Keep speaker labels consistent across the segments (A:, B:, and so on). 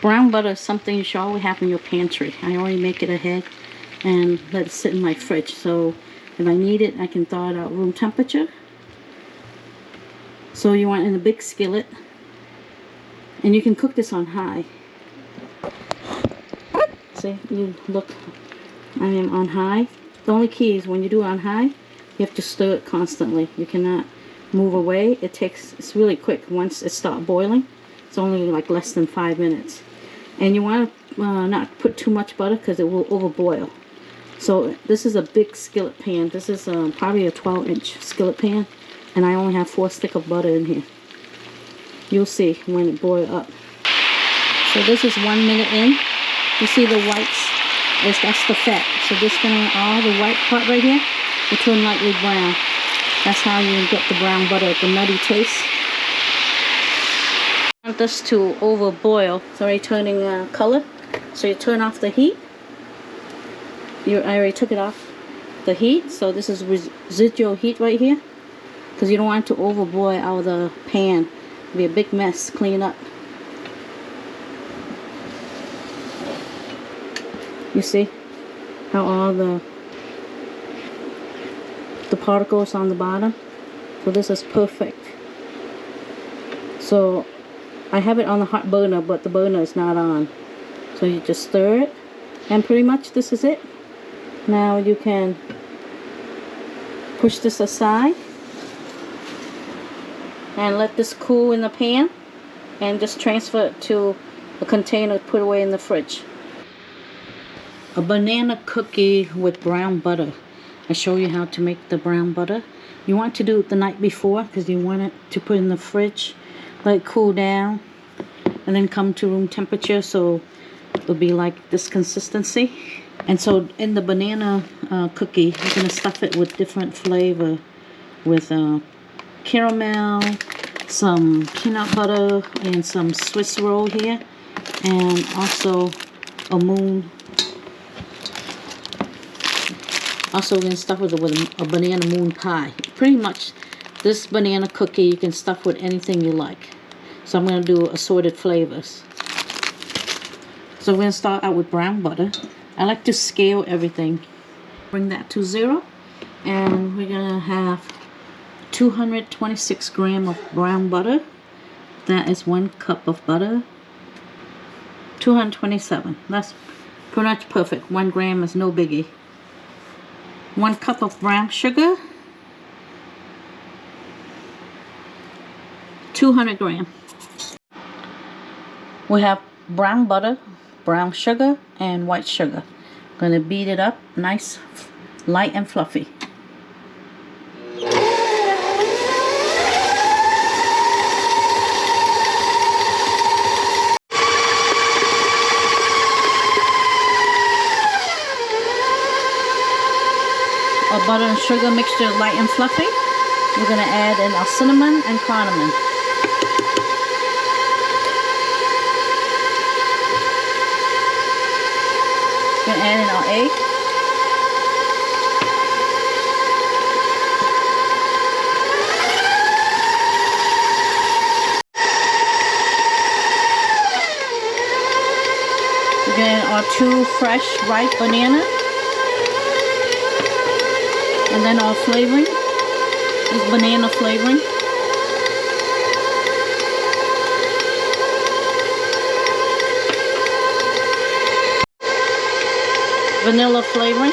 A: Brown butter is something you should always have in your pantry. I already make it ahead and let it sit in my fridge. So if I need it, I can thaw it out room temperature. So you want it in a big skillet. And you can cook this on high. See, you look, I am on high. The only key is when you do it on high, you have to stir it constantly. You cannot move away. It's really quick. Once it starts boiling, it's only like less than 5 minutes. And you want to not put too much butter because it will overboil. So this is a big skillet pan. This is probably a 12-inch skillet pan. And I only have 4 sticks of butter in here. You'll see when it boils up. So this is 1 minute in. You see the whites? That's the fat. So this gonna, all the white part right here will turn lightly brown. That's how you get the brown butter, the nutty taste. I want this to overboil. It's already turning color. So you turn off the heat. I already took it off the heat. So this is residual heat right here. Because you don't want it to overboil out of the pan. It'll be a big mess. Clean up. You see how all the particles on the bottom? So this is perfect. So I have it on the hot burner, but the burner is not on. So you just stir it, and pretty much this is it. Now you can push this aside and let this cool in the pan, and just transfer it to a container to put away in the fridge. A banana cookie with brown butter. I show you how to make the brown butter. You want to do it the night before because you want it to put in the fridge, let it cool down, and then come to room temperature, so it'll be like this consistency. And so in the banana cookie, you're going to stuff it with different flavor, with caramel, some peanut butter, and some Swiss roll here, and also a moon. Also, we're going to stuff it with a banana moon pie. Pretty much, this banana cookie you can stuff with anything you like. So I'm going to do assorted flavors. So we're going to start out with brown butter. I like to scale everything. Bring that to 0. And we're going to have 226 grams of brown butter. That is 1 cup of butter. 227. That's pretty much perfect. 1 gram is no biggie. 1 cup of brown sugar. 200 grams. We have brown butter, brown sugar, and white sugar. Gonna beat it up nice, light and fluffy. Our butter and sugar mixture is light and fluffy. We're going to add in our cinnamon and cardamon. We're going to add in our egg. We're going to add our 2 fresh ripe bananas. And then our flavoring is banana flavoring. Vanilla flavoring.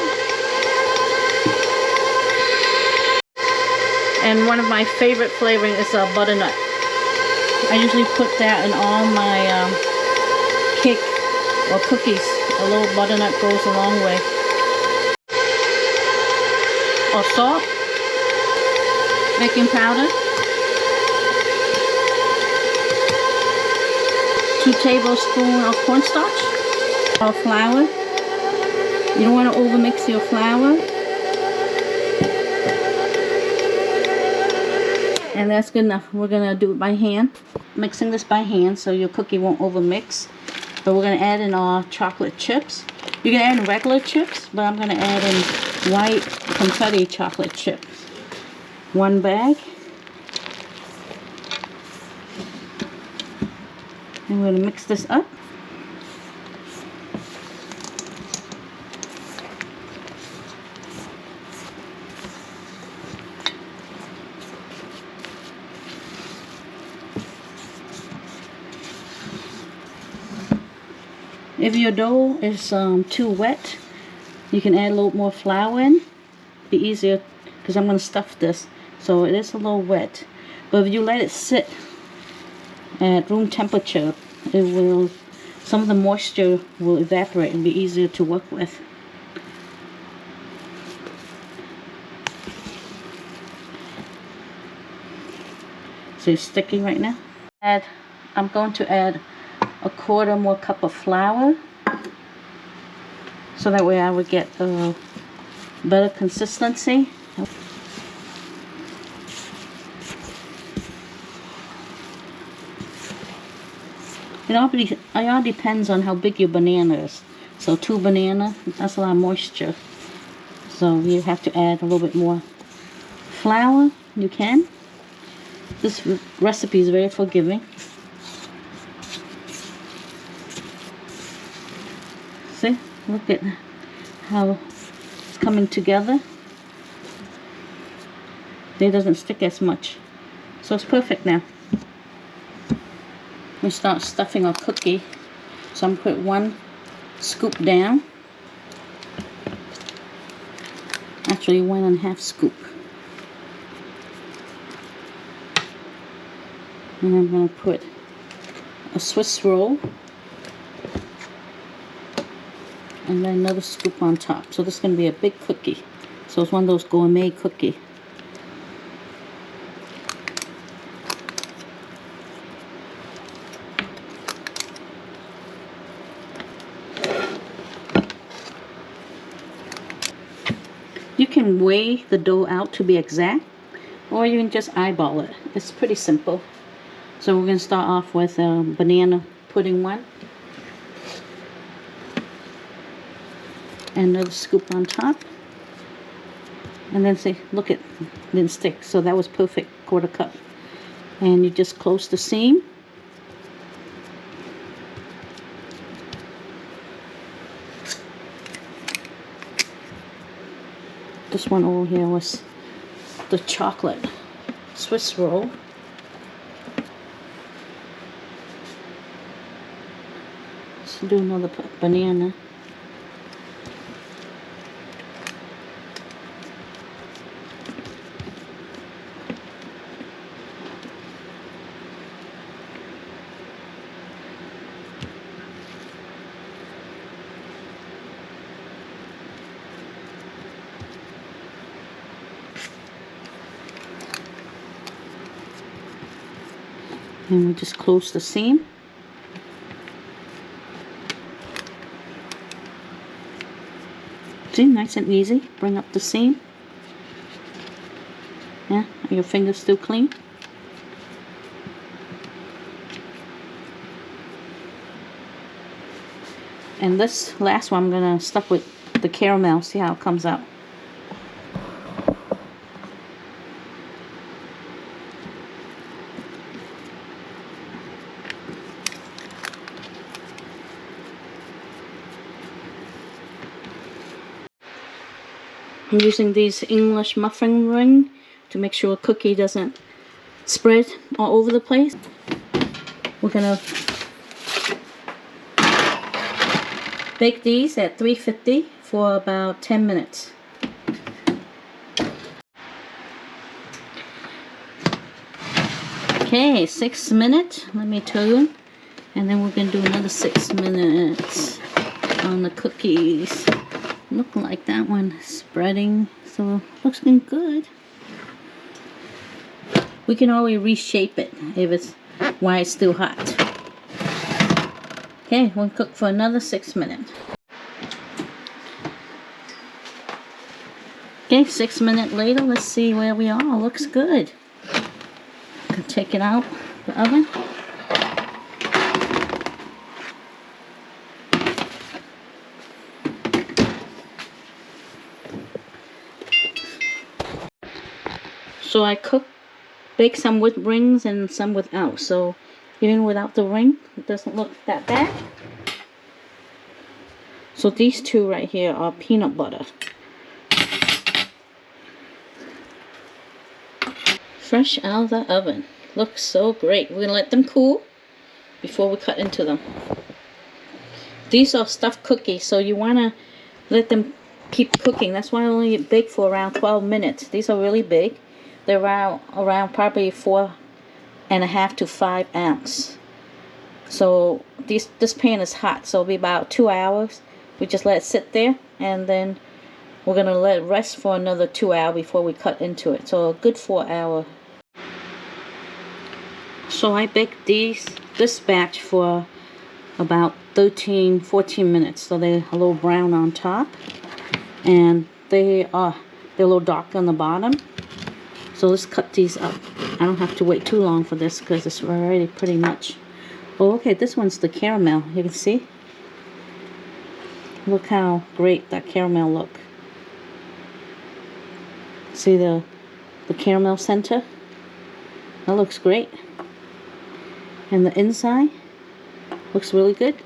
A: And one of my favorite flavoring is butternut. I usually put that in all my cake or cookies. A little butternut goes a long way. Or salt, baking powder, 2 tablespoons of cornstarch, our flour. You don't want to overmix your flour. And that's good enough. We're going to do it by hand. Mixing this by hand so your cookie won't overmix. But we're going to add in our chocolate chips. You can add in regular chips, but I'm going to add in white confetti chocolate chips. 1 bag. And we're going to mix this up. If your dough is too wet, you can add a little more flour in. Be easier because I'm going to stuff this, so it is a little wet. But if you let it sit at room temperature, it will, some of the moisture will evaporate and be easier to work with. So it's sticky right now. I'm going to add a quarter more cup of flour, so that way I would get a better consistency. It all depends on how big your banana is. So 2 bananas, that's a lot of moisture. So you have to add a little bit more flour. You can. This recipe is very forgiving. See? Look at how it's coming together. It doesn't stick as much. So it's perfect now. We start stuffing our cookie. So I'm going to put 1 scoop down. Actually 1.5 scoop. And I'm going to put a Swiss roll. And then another scoop on top. So this is going to be a big cookie. So it's one of those gourmet cookies. You can weigh the dough out to be exact, or you can just eyeball it. It's pretty simple. So we're going to start off with banana pudding one. And another scoop on top. And then say, look, it didn't stick. So that was perfect, 1/4 cup. And you just close the seam. This one over here was the chocolate Swiss roll. Let's do another banana. And we just close the seam. See, nice and easy. Bring up the seam. Yeah, are your fingers still clean? And this last one I'm going to stuff with the caramel. See how it comes out. I'm using these English muffin ring to make sure a cookie doesn't spread all over the place. We're gonna bake these at 350 for about 10 minutes. Okay, 6 minutes. Let me turn, and then we're gonna do another 6 minutes on the cookies. Look like that one spreading, so looks good. We can always reshape it if it's while it's still hot. Okay, we'll cook for another 6 minutes. Okay, 6 minutes later, let's see where we are. Looks good. Can take it out the oven. So I bake some with rings and some without. So even without the ring, it doesn't look that bad. So these two right here are peanut butter. Fresh out of the oven. Looks so great. We're gonna let them cool before we cut into them. These are stuffed cookies, so you want to let them keep cooking. That's why I only bake for around 12 minutes. These are really big. They're around probably 4.5 to 5 ounce. So this pan is hot, so it'll be about 2 hours. We just let it sit there, and then we're gonna let it rest for another 2 hours before we cut into it. So a good 4 hour. So I baked this batch for about 13-14 minutes. So they're a little brown on top, and they're a little dark on the bottom. So let's cut these up. I don't have to wait too long for this because it's already pretty much. Oh, okay, this one's the caramel. You can see. Look how great that caramel look. See the caramel center? That looks great. And the inside looks really good.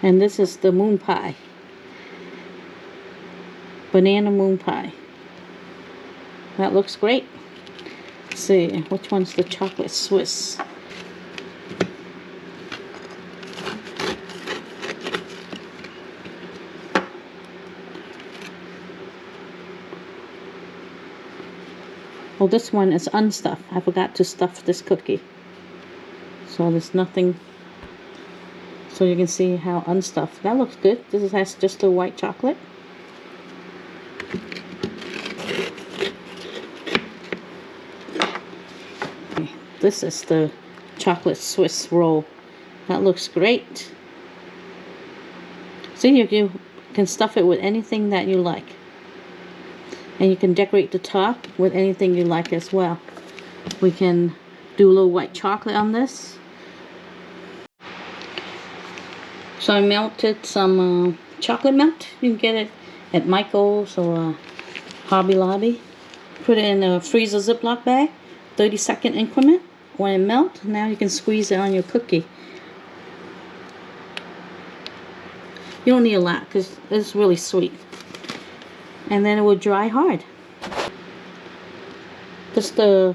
A: And this is the moon pie. Banana moon pie. That looks great. Let's see, which one's the chocolate Swiss? Well, this one is unstuffed. I forgot to stuff this cookie. So there's nothing. So you can see how unstuffed. That looks good. This has just the white chocolate. This is the chocolate Swiss roll. That looks great. See, you can stuff it with anything that you like. And you can decorate the top with anything you like as well. We can do a little white chocolate on this. So I melted some chocolate melt. You can get it at Michael's or Hobby Lobby. Put it in a freezer Ziploc bag, 30-second increment. When it melts, now you can squeeze it on your cookie. You don't need a lot because it's really sweet. And then it will dry hard. Just the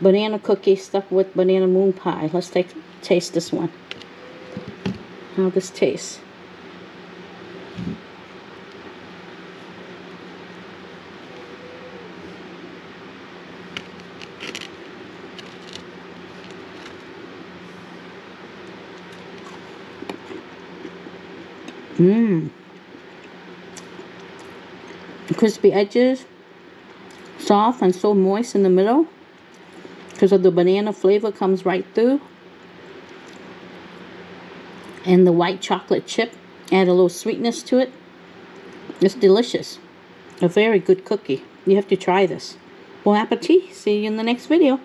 A: banana cookie stuffed with banana moon pie. Let's taste this one. How this tastes. Crispy edges, soft and so moist in the middle because of the banana flavor comes right through, and the white chocolate chip add a little sweetness to it. It's delicious. A very good cookie. You have to try this. Bon appetit. See you in the next video.